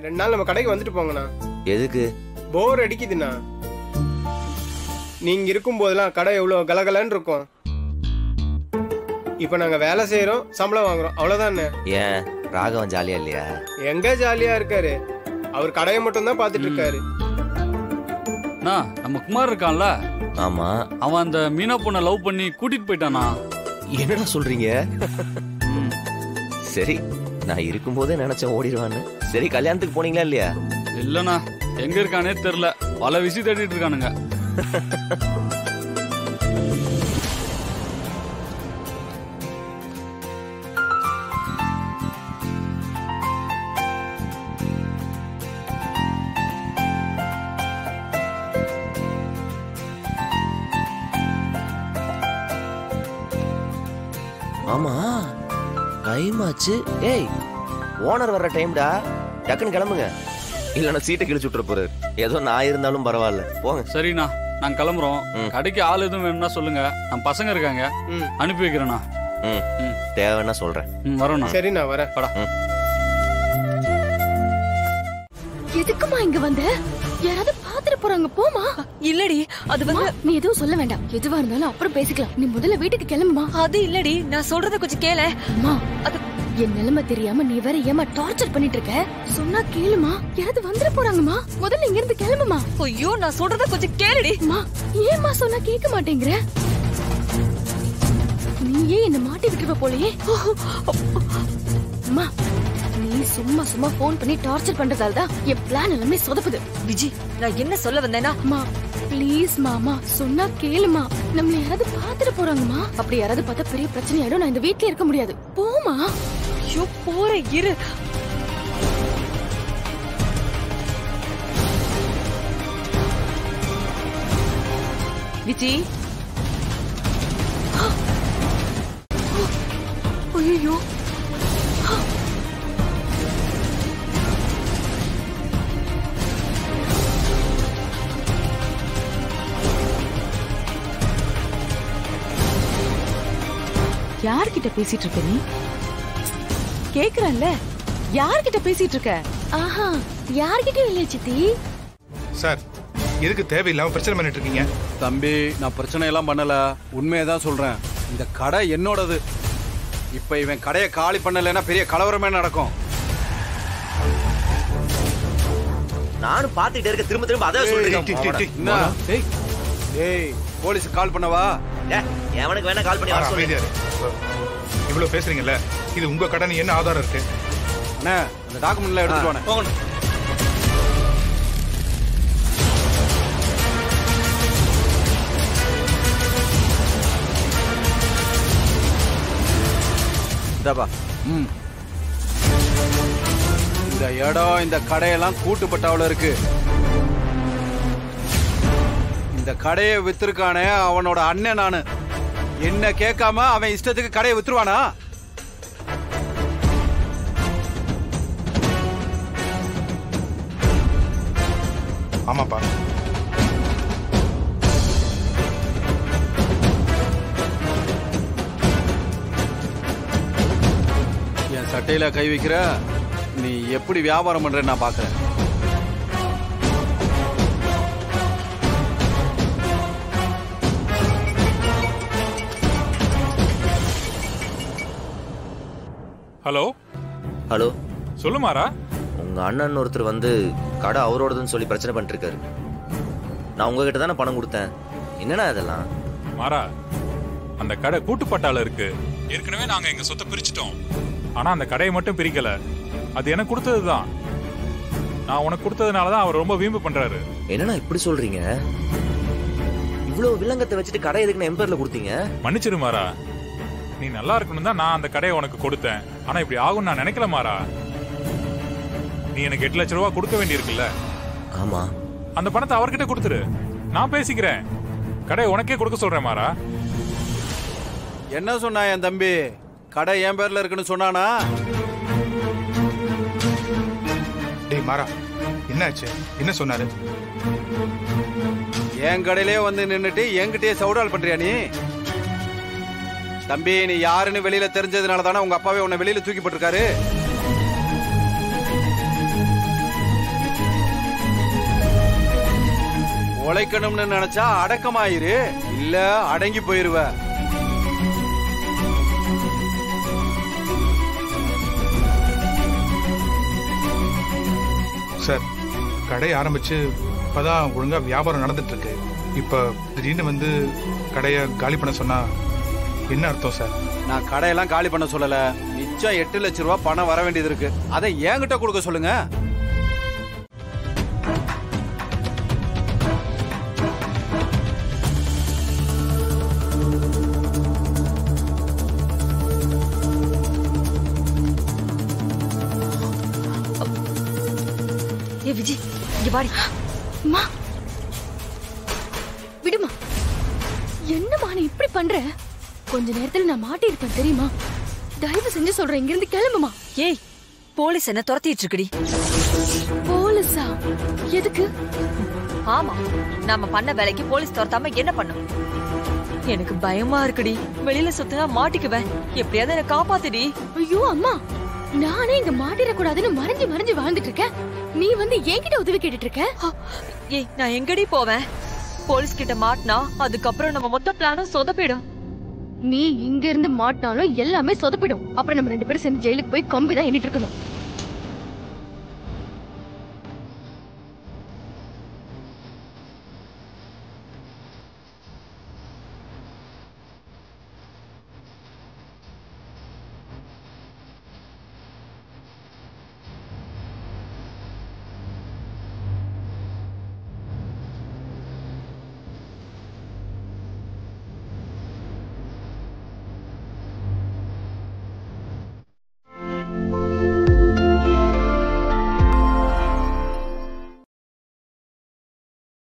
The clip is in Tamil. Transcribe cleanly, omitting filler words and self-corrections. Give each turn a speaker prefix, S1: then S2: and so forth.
S1: 2 நாள் நம்ம கடைக்கு வந்துட்டு போங்கண்ணா.
S2: எதுக்கு?
S1: போர் அடிக்குதுண்ணா. நீங்க இருக்கும் போதெல்லாம் கடை எவ்வளவு கலகலன்னு இருக்கும். இப்ப நாங்க வேலை செய்யறோம், சம்பளம் வாங்குறோம், அவ்வளவுதான்.
S2: ஏன் ராகவன் ஜாலியா இல்லையா?
S1: எங்க ஜாலியா இருக்காரு, அவர் கடையை மட்டும் தான் பாத்துட்டு இருக்காரு.
S3: நம்ம குமார் இருக்கான்ல,
S2: ஆமா,
S3: அவன் அந்த மீனா பொண்ணை லவ் பண்ணி கூட்டிட்டு போயிட்டானா.
S2: என்னடா சொல்றீங்க? சரி, நான் இருக்கும் போதே நினைச்சேன் ஓடிடுவான்னு. சரி, கல்யாணத்துக்கு போனீங்களா இல்லையா?
S3: இல்லண்ணா, எங்க இருக்கானே தெரியல, பல விஷயம் தேடிட்டு இருக்கானுங்க.
S2: ஆமா, டைம் ஆச்சு. ஏய், ஓனர் வர்ற டைம்டா, டக்குன்னு கிளம்புங்க. இல்லைன்னா சீட்டை கிழிச்சு விட்டுற போறாரு. ஏதோ நான் இருந்தாலும் பரவாயில்ல, போங்க.
S3: சரிண்ணா, நாங்க கிளம்புறோம். கடைக்கு ஆள் எதுவும் வேணும்னா சொல்லுங்க, நம்ம பசங்க இருக்காங்க, அனுப்பி வைக்கிறேண்ணா.
S2: தேவைன்னா சொல்றேன்.
S3: வரோண்ணா.
S1: சரிண்ணா, வரேன்.
S4: எதுக்குமா இங்க வந்த? யாராவது பாத்துட்டு போறாங்க, போமா.
S5: இல்லடி, அது வந்து
S4: நீ எதுவும் சொல்ல வேண்டாம். எதுவா இருந்தாலும் அப்புறம் பேசிக்கலாம். நீ முதல்ல வீட்டுக்கு கிளம்புமா.
S5: அது இல்லடி, நான் சொல்றத கொஞ்சம் கேளு.
S4: அம்மா, அது என் நிலைமை தெரியாம நீ வேற ஏமா டார்ச்சர் பண்ணிட்டு இருக்க? சொன்னா கேளுமா, யாராவது வந்துட போறாங்கம்மா. முதல்ல இங்க இருந்து கிளம்புமா.
S5: ஐயோ, நான் சொல்றத கொஞ்சம் கேளுடி.
S4: அம்மா, ஏமா சொன்னா கேட்க மாட்டேங்கிற? நீயே என்ன மாட்டி விட்டுருவ போலயே. அம்மா, நீ சும்மா சும்மா போன் பண்ணி டார்ச்சர் பண்றதால தான் என் பிளான் எல்லாமே சொதப்புது.
S5: விஜி, நான் என்ன சொல்ல வந்தேன்னா,
S4: அம்மா ப்ளீஸ் மாமா, சொன்னா கேளுமா. நம்மள யாராவது பாத்துட்டு போறாங்கம்மா. அப்படி யாராவது பார்த்தா பெரிய பிரச்சனை ஆயிடும். நான் இந்த வீட்ல இருக்க முடியாது, போமா.
S5: ஐயோ, போற இரு. விஜி,
S4: ஐயோ,
S5: யார்கிட்ட பேசிட்டு இருக்க நீ? கேக்குறல்ல, யார்கிட்ட பேசிட்டு இருக்க?
S4: ஆஹா, யார்கிட்டயும் இல்ல சித்தி.
S6: சார், எதுக்கு தேவையில்லாம பிரச்சனை பண்ணிட்டு இருக்கீங்க?
S7: தம்பி, நான் பிரச்சனை எல்லாம் பண்ணல, உண்மையதான் சொல்றேன். இந்த கடை என்னோடது. இப்ப இவன் கடையை காலி பண்ணலைன்னா பெரிய கலவரமே நடக்கும்.
S2: நானும் பாத்துக்கிட்டே இருக்க, திரும்ப திரும்ப அதான் சொல்றீங்க.
S7: ஏய், போலீஸ் கால் பண்ணவா?
S2: எவனுக்கு வேணா கால் பண்ணி வர சொல்லுங்க.
S6: இவ்வளவு பேசுறீங்கல்ல, இது உங்க கடை, என்ன ஆதாரம் இருக்கு?
S7: அண்ணா, அந்த டாக்குமெண்ட்ல எடுத்துட்டு வாங்க. போங்க. இந்த இடம், இந்த கடையெல்லாம் கூட்டுப்பட்டாவுல இருக்கு. இந்த கடையை வித்திருக்கானே அவனோட அண்ணன் நானு. என்ன கேட்காம அவன் இஷ்டத்துக்கு கடையை வித்துருவானா?
S6: ஆமாப்பா.
S7: என் சட்டையில கை வைக்கிற, நீ எப்படி வியாபாரம் பண்ற நான் பாக்குறேன்.
S8: ஹலோ
S2: ஹலோ,
S8: சொல்லு மாறா.
S2: உங்க அண்ணன் ஒருத்தர் வந்து கடை அவரோடதுன்னு சொல்லி பிரச்சனை பண்ணிட்டு இருக்காரு. நான் உங்ககிட்ட தானே பணம் கொடுத்தேன். என்னடா இதெல்லாம்?
S8: மாறா, அந்த கடை கூட்டுப்பட்டால இருக்கு. ஏற்கனவே நாங்க எங்க சொத்தை பிரிச்சிட்டோம். ஆனா அந்த கடையை மட்டும் பிரிக்கல. அது எனக்கு கொடுத்ததுதான். நான் உனக்கு கொடுத்ததுனாலதான் அவர் ரொம்ப வீம்பு பண்றாரு.
S2: என்னன்னா இப்படி சொல்றீங்க? இவ்வளவு வில்லங்கத்தை வச்சுட்டு கடை எதுக்கு என் பேர்ல கொடுத்தீங்க?
S8: மன்னிச்சிரு மாறா, நீ நல்லா இருக்கணும் தான் நான் அந்த கடையை உனக்கு கொடுத்தேன். ஆனா இப்படி ஆகும் நான் நினைக்கல மாறா. நீ எனக்கு 8 லட்சம் ரூபாய் கொடுக்க வேண்டி இருக்குல்ல?
S2: ஆமா.
S8: அந்த பணத்தை அவர்கிட்ட கொடுத்துரு, நான் பேசிக்கிறேன். கடை உனக்கே கொடுக்க சொல்றேன் மாறா.
S7: என்ன சொன்னா என் தம்பி? கடை என் பேர்ல இருக்குன்னு சொன்னானா?
S6: டேய் மாறா, என்னாச்சு? என்ன சொன்னாரு?
S7: என் கடையிலே வந்து நின்னுட்டு என்கிட்டயே சவுடால் பண்றியா நீ? தம்பி, நீ யாருன்னு வெளியில தெரிஞ்சதுனால தானே உங்க அப்பாவே உன்னை வெளியில தூக்கி போட்டிருக்காரு. உழைக்கணும்னு நினைச்சா அடக்கமாயிரு, இல்ல அடங்கி போயிருவ.
S6: சார், கடை ஆரம்பிச்சு இப்பதான் ஒழுங்கா வியாபாரம் நடந்துட்டு இருக்கு. இப்ப திடீர்னு வந்து கடையை காலி பண்ண சொன்னா என்ன அர்த்தம் சார்?
S7: நான் கடையெல்லாம் காலி பண்ண சொல்லல. மிச்சம் 8 லட்சம் ரூபாய் பணம் வர வேண்டியது இருக்கு. அதை என்கிட்ட கொடுக்க சொல்லுங்க.
S5: ஏ விஜய், இங்க வாடி.
S4: அம்மா விடுமா. என்னம்மா நீ இப்படி பண்ற? கொஞ்ச நேரத்துல நான் மாட்டிருப்பேன் தெரியுமா? தயவு செஞ்சு சொல்றேன், இங்க இருந்து கிளம்புமா.
S5: ஏய், போலீஸ் என்ன துரத்திட்டு இருக்குடி.
S4: போலீஸா? எதுக்கு?
S5: ஆமா, நாம பண்ண வேலைக்கு போலீஸ் துரத்தாம என்ன பண்ணும்? எனக்கு பயமா இருக்குடி. வெளியில சுத்தினா மாட்டிக்குவேன். எப்படியாவது என்ன காப்பாத்துடி.
S4: ஐயோ அம்மா, நானே இங்க மாட்டிடக்கூடாதுன்னு மறைஞ்சு மறைஞ்சு வாழ்ந்துட்டு இருக்கேன். நீ வந்து என்கிட்ட உதவி கேட்டுட்டு இருக்க?
S5: ஏய், நான் எங்கடி போவேன்? போலீஸ் கிட்ட மாட்டினா அதுக்கப்புறம் நம்ம மொத்த பிளானும் சொதப்பிடும்.
S4: நீ இங்க இருந்து மாட்டினாலும் எல்லாமே சொதப்பிடும். அப்புறம் நம்ம 2 பேரும் சேர்ந்து ஜெயிலுக்கு போய் கம்பிதான் எண்ணிட்டு இருக்கணும்.